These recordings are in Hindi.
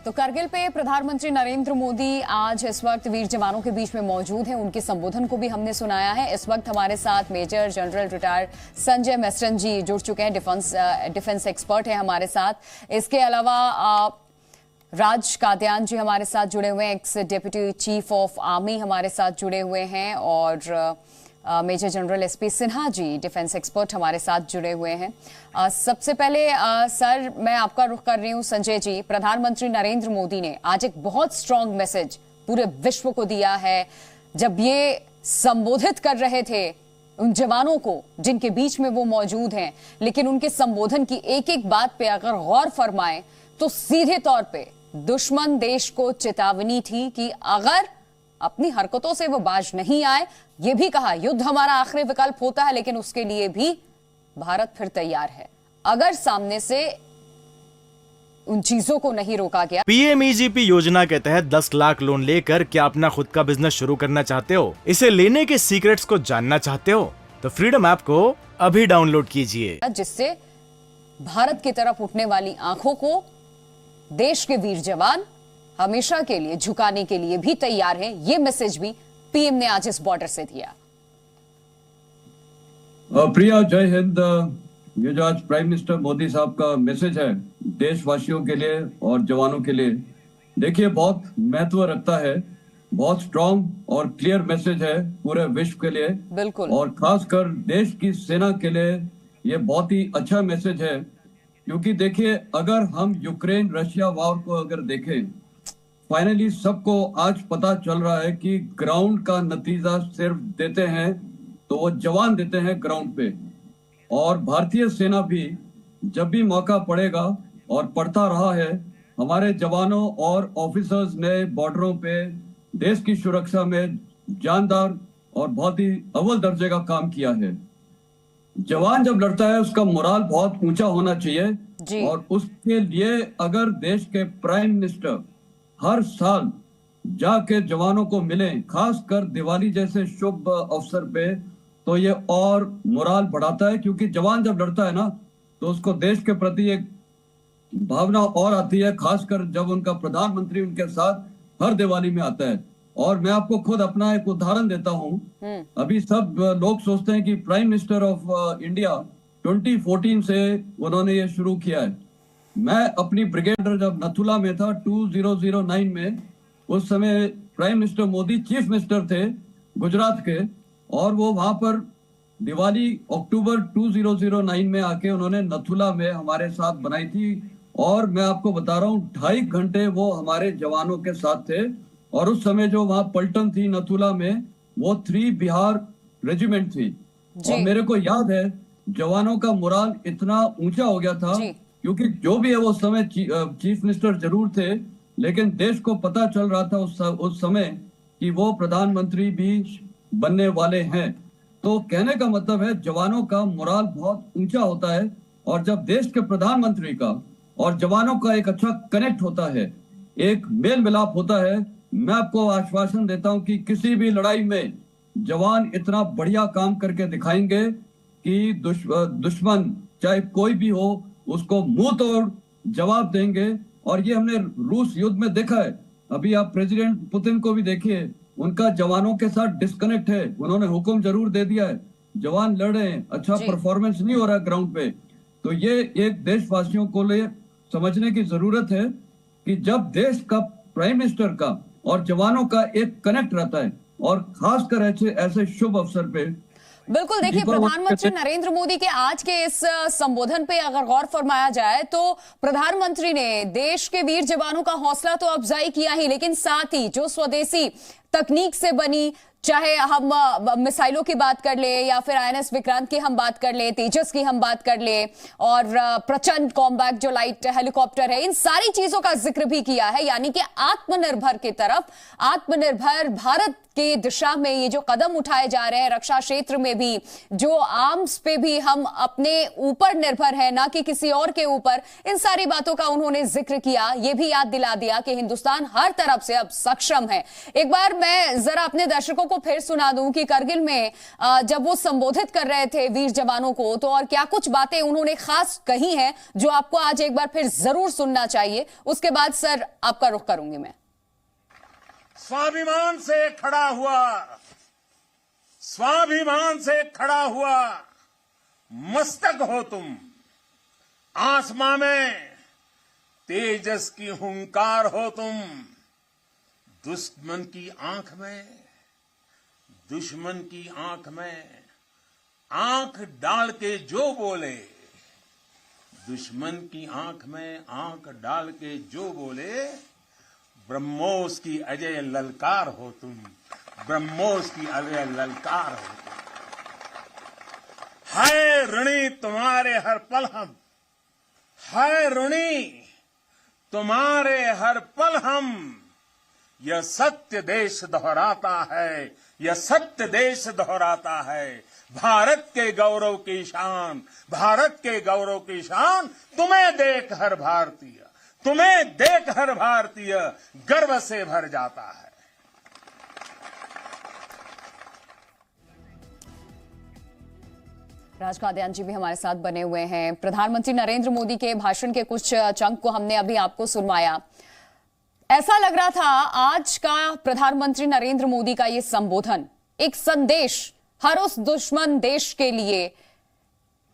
तो करगिल पे प्रधानमंत्री नरेंद्र मोदी आज इस वक्त वीर जवानों के बीच में मौजूद हैं। उनके संबोधन को भी हमने सुनाया है। इस वक्त हमारे साथ major general retired Sanjay Meston ji जुड़ चुके हैं, डिफेंस एक्सपर्ट हैं हमारे साथ। इसके अलावा राज कात्यान जी हमारे साथ जुड़े हुए हैं, x deputy chief of army हमारे साथ जुड़े हुए हैं, और major general SP Sinha ji defence expert हमारे साथ जुड़े हुए हैं। सबसे पहले सर मैं आपका रुख कर रही हूं। संजय जी, प्रधानमंत्री नरेंद्र मोदी ने आज एक बहुत स्ट्रांग मैसेज पूरे विश्व को दिया है जब ये संबोधित कर रहे थे उन जवानों को जिनके बीच में वो मौजूद हैं, लेकिन उनके संबोधन की एक एक बात पे अगर गौर फरमाएं तो सीधे तौर पे दुश्मन देश को चेतावनी थी कि अगर अपनी हरकतों से वो बाज नहीं आए, ये भी कहा युद्ध हमारा आखिरी विकल्प होता है, लेकिन उसके लिए भी भारत फिर तैयार है अगर सामने से उन चीजों को नहीं रोका गया। पीएमईजीपी योजना के तहत 10 लाख लोन लेकर क्या अपना खुद का बिजनेस शुरू करना चाहते हो? इसे लेने के सीक्रेट्स को जानना चाहते हो तो फ्रीडम ऐप को अभी डाउनलोड कीजिए, जिससे भारत की तरफ उठने वाली आंखों को देश के वीर जवान हमेशा के लिए झुकाने के लिए भी तैयार हैं। ये मैसेज भी पीएम ने आज इस बॉर्डर से दिया। प्रिया, जय हिंद। ये जो आज प्राइम मिनिस्टर मोदी साहब का मैसेज है देशवासियों के लिए और जवानों के लिए, देखिए बहुत महत्व रखता है, बहुत स्ट्रॉन्ग और क्लियर मैसेज है पूरे विश्व के लिए, बिल्कुल, और खासकर देश की सेना के लिए ये बहुत ही अच्छा मैसेज है। क्योंकि देखिए, अगर हम यूक्रेन रशिया वॉर को अगर देखें, फाइनली सबको आज पता चल रहा है कि ग्राउंड का नतीजा सिर्फ देते हैं तो वो जवान देते हैं ग्राउंड पे, और भारतीय सेना भी जब भी मौका पड़ेगा और पड़ता रहा है, हमारे जवानों और ऑफिसर्स ने बॉर्डरों पे देश की सुरक्षा में जानदार और बहुत ही अव्वल दर्जे का काम किया है। जवान जब लड़ता है उसका मोराल बहुत ऊंचा होना चाहिए, और उसके लिए अगर देश के प्राइम मिनिस्टर हर साल जाके जवानों को मिले, खासकर दिवाली जैसे शुभ अवसर पे, तो ये और मोराल बढ़ाता है। क्योंकि जवान जब लड़ता है ना तो उसको देश के प्रति एक भावना और आती है, खासकर जब उनका प्रधानमंत्री उनके साथ हर दिवाली में आता है। और मैं आपको खुद अपना एक उदाहरण देता हूँ। अभी सब लोग सोचते हैं कि प्राइम मिनिस्टर ऑफ इंडिया 2014 से उन्होंने ये शुरू किया है। मैं अपनी ब्रिगेड जब नथुला में था 2009 में, उस समय prime minister Modi chief minister थे गुजरात के, और वो वहां पर दिवाली अक्टूबर 2009 में आके उन्होंने नथुला में हमारे साथ बनाई थी। और मैं आपको बता रहा हूँ 2.5 घंटे वो हमारे जवानों के साथ थे। और उस समय जो वहां पलटन थी नथुला में, वो 3 बिहार रेजिमेंट थी। और मेरे को याद है जवानों का मोराल इतना ऊंचा हो गया था, क्योंकि जो भी है वो समय चीफ मिनिस्टर जरूर थे, लेकिन देश को पता चल रहा था उस समय कि वो प्रधानमंत्री भी बनने वाले हैं। तो कहने का मतलब है जवानों का मोराल बहुत ऊंचा होता है, और जब देश के प्रधानमंत्री का और जवानों का एक अच्छा कनेक्ट होता है, एक मेल मिलाप होता है, मैं आपको आश्वासन देता हूं कि किसी भी लड़ाई में जवान इतना बढ़िया काम करके दिखाएंगे कि दुश्मन चाहे कोई भी हो उसको मुंह तोड़ जवाब देंगे। और ये हमने रूस युद्ध में देखा है। अभी आप प्रेसिडेंट पुतिन को भी देखिए, उनका जवानों के साथ डिस्कनेक्ट है। उन्होंने हुक्म जरूर दे दिया है, जवान लड़ रहे हैं, अच्छा परफॉर्मेंस नहीं हो रहा है ग्राउंड पे। तो ये एक देशवासियों को लिए समझने की जरूरत है कि जब देश का प्राइम मिनिस्टर का और जवानों का एक कनेक्ट रहता है, और खासकर ऐसे शुभ अवसर पे। बिल्कुल, देखिए प्रधानमंत्री नरेंद्र मोदी के आज के इस संबोधन पे अगर गौर फरमाया जाए तो प्रधानमंत्री ने देश के वीर जवानों का हौसला तो अफजाई किया ही, लेकिन साथ ही जो स्वदेशी तकनीक से बनी, चाहे हम मिसाइलों की बात कर ले या फिर आईएनएस विक्रांत की हम बात कर ले, तेजस की हम बात कर ले, और प्रचंड कॉम्बैट जो लाइट हेलीकॉप्टर है, इन सारी चीजों का जिक्र भी किया है। यानी कि आत्मनिर्भर की तरफ, आत्मनिर्भर भारत की दिशा में ये जो कदम उठाए जा रहे हैं, रक्षा क्षेत्र में भी, जो आर्म्स पे भी हम अपने ऊपर निर्भर है, ना कि किसी और के ऊपर, इन सारी बातों का उन्होंने जिक्र किया। ये भी याद दिला दिया कि हिंदुस्तान हर तरफ से अब सक्षम है। एक बार मैं जरा अपने दर्शकों को को फिर सुना दूं कि करगिल में जब वो संबोधित कर रहे थे वीर जवानों को, तो और क्या कुछ बातें उन्होंने खास कही हैं जो आपको आज एक बार फिर जरूर सुनना चाहिए। उसके बाद सर आपका रुख करूंगी मैं। स्वाभिमान से खड़ा हुआ, स्वाभिमान से खड़ा हुआ मस्तक हो तुम, आसमां में तेजस की हुंकार हो तुम, दुश्मन की आंख में, दुश्मन की आंख में आंख डाल के जो बोले, दुश्मन की आंख में आंख डाल के जो बोले, ब्रह्मोस की अजय ललकार हो तुम, ब्रह्मोस की अजय ललकार हो तुम। है ऋणी तुम्हारे हर पल हम, है ऋणी तुम्हारे हर पल हम, यह सत्य देश दोहराता है, यह सत्य देश दोहराता है। भारत के गौरव की शान, भारत के गौरव की शान, तुम्हें देख हर भारतीय, तुम्हें देख हर भारतीय गर्व से भर जाता है। राज कादियान जी भी हमारे साथ बने हुए हैं। प्रधानमंत्री नरेंद्र मोदी के भाषण के कुछ चंक को हमने अभी आपको सुनवाया। ऐसा लग रहा था आज का प्रधानमंत्री नरेंद्र मोदी का ये संबोधन एक संदेश हर उस दुश्मन देश के लिए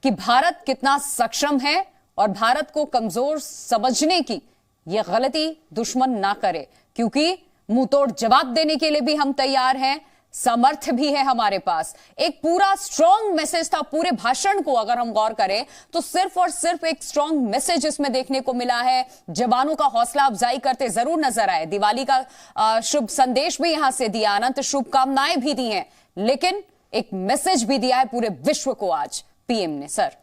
कि भारत कितना सक्षम है और भारत को कमजोर समझने की ये गलती दुश्मन ना करे, क्योंकि मुंहतोड़ जवाब देने के लिए भी हम तैयार हैं, सामर्थ्य भी है हमारे पास। एक पूरा स्ट्रॉन्ग मैसेज था पूरे भाषण को अगर हम गौर करें तो सिर्फ और सिर्फ एक स्ट्रॉन्ग मैसेज इसमें देखने को मिला है। जवानों का हौसला अफजाई करते जरूर नजर आए, दिवाली का शुभ संदेश भी यहां से दिया, अनंत शुभकामनाएं भी दी हैं, लेकिन एक मैसेज भी दिया है पूरे विश्व को आज पीएम ने। सर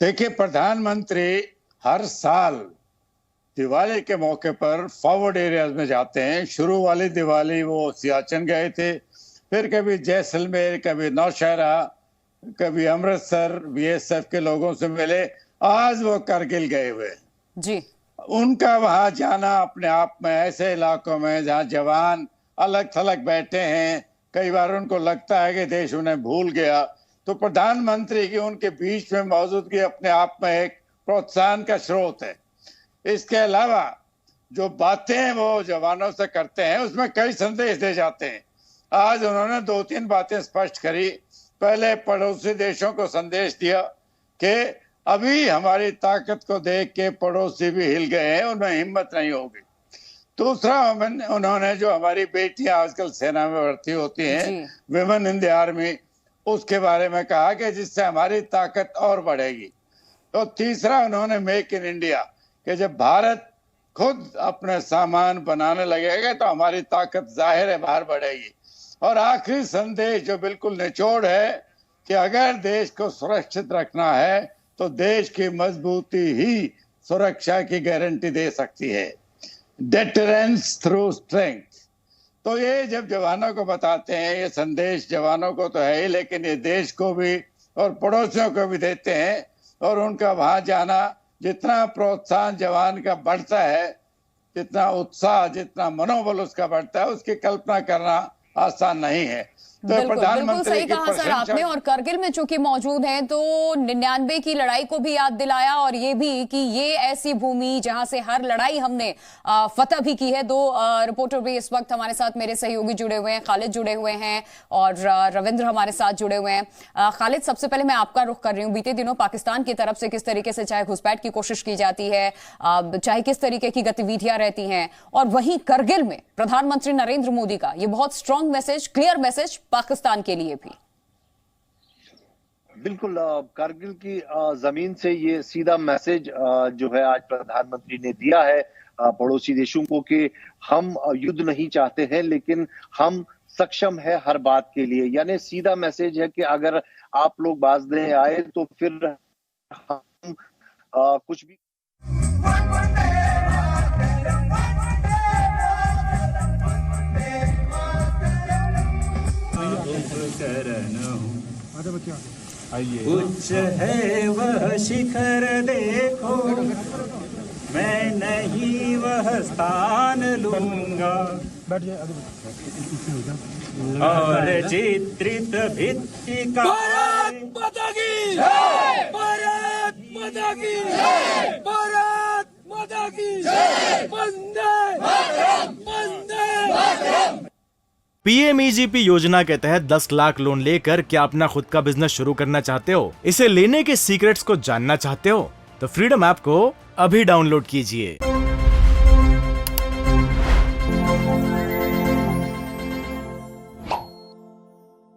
देखिए, प्रधानमंत्री हर साल दिवाली के मौके पर फॉरवर्ड एरियाज में जाते हैं। शुरू वाली दिवाली वो सियाचिन गए थे, फिर कभी जैसलमेर, कभी नौशहरा, कभी अमृतसर बीएसएफ के लोगों से मिले, आज वो करगिल गए हुए जी। उनका वहां जाना अपने आप में ऐसे इलाकों में जहां जवान अलग थलग बैठे हैं, कई बार उनको लगता है कि देश उन्हें भूल गया, तो प्रधानमंत्री की उनके बीच में मौजूदगी अपने आप में एक प्रोत्साहन का स्रोत है। इसके अलावा जो बातें वो जवानों से करते हैं उसमें कई संदेश दे जाते हैं। आज उन्होंने 2-3 बातें स्पष्ट करी। पहले पड़ोसी देशों को संदेश दिया कि अभी हमारी ताकत को देख के पड़ोसी भी हिल गए हैं, उनमें हिम्मत नहीं होगी। दूसरा, उन्होंने जो हमारी बेटियां आजकल सेना में भर्ती होती हैं, विमेन इन द आर्मी, उसके बारे में कहा कि जिससे हमारी ताकत और बढ़ेगी। तो तीसरा, उन्होंने मेक इन इंडिया कि जब भारत खुद अपने सामान बनाने लगेगा तो हमारी ताकत जाहिर है बाहर बढ़ेगी। और आखिरी संदेश जो बिल्कुल निचोड़ है कि अगर देश को सुरक्षित रखना है तो देश की मजबूती ही सुरक्षा की गारंटी दे सकती है, डेटरेंस थ्रू स्ट्रेंथ। तो ये जब जवानों को बताते हैं, ये संदेश जवानों को तो है ही, लेकिन ये देश को भी और पड़ोसियों को भी देते हैं। और उनका वहां जाना, जितना प्रोत्साहन जवान का बढ़ता है, जितना उत्साह, जितना मनोबल उसका बढ़ता है, उसकी कल्पना करना आसान नहीं है। तो बिल्कुल सही कहा सर आपने। और करगिल में चूंकि मौजूद हैं तो 99 की लड़ाई को भी याद दिलाया, और ये भी कि ये ऐसी भूमि जहां से हर लड़ाई हमने फतह भी की है। 2 रिपोर्टर भी इस वक्त हमारे साथ, मेरे सहयोगी जुड़े हुए हैं, खालिद जुड़े हुए हैं और रविंद्र हमारे साथ जुड़े हुए हैं। खालिद, सबसे पहले मैं आपका रुख कर रही हूँ। बीते दिनों पाकिस्तान की तरफ से किस तरीके से चाहे घुसपैठ की कोशिश की जाती है, चाहे किस तरीके की गतिविधियां रहती हैं, और वहीं करगिल में प्रधानमंत्री नरेंद्र मोदी का ये बहुत strong message, clear message Pakistan के लिए भी। बिल्कुल, कारगिल की जमीन से ये सीधा मैसेज जो है आज प्रधानमंत्री ने दिया है पड़ोसी देशों को कि हम युद्ध नहीं चाहते हैं, लेकिन हम सक्षम है हर बात के लिए। यानी सीधा मैसेज है कि अगर आप लोग बाज नहीं आए तो फिर हम कुछ भी उच्च है वह शिखर देखो मैं नहीं वह स्थान लूंगा और चित्रित भित्ति का भारत माता की जय, भारत माता की जय, भारत माता की जय, वंदे मातरम, वंदे मातरम। पीएमईजीपी योजना के तहत 10 लाख लोन लेकर क्या अपना खुद का बिजनेस शुरू करना चाहते हो? इसे लेने के सीक्रेट्स को जानना चाहते हो? तो फ्रीडम ऐप को अभी डाउनलोड कीजिए।